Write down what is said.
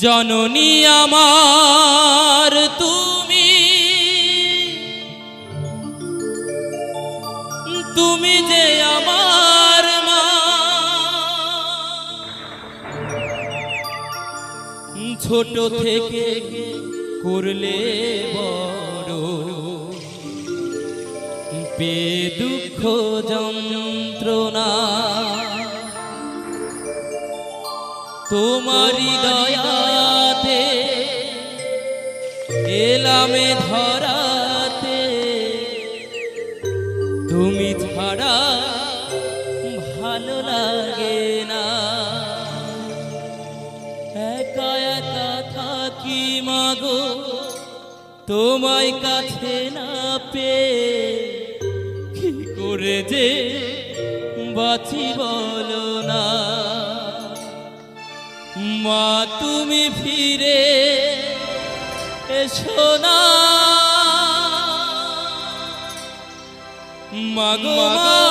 জননী আমার তুমি, তুমি যে আমার মা। ছোট থেকে করলে বড়, পে দুঃখ যন্ত্রণা, তোমারি দয়াতে এলামে ধরাতে, তুমি ছাড়া ভালো লাগে না। একা একা থাকি মাগো, তোমায় কাছে না পেয়ে, কি করে যে বাঁচি বলো না। মা তুমি ফিরে এসো না, মাগো মা।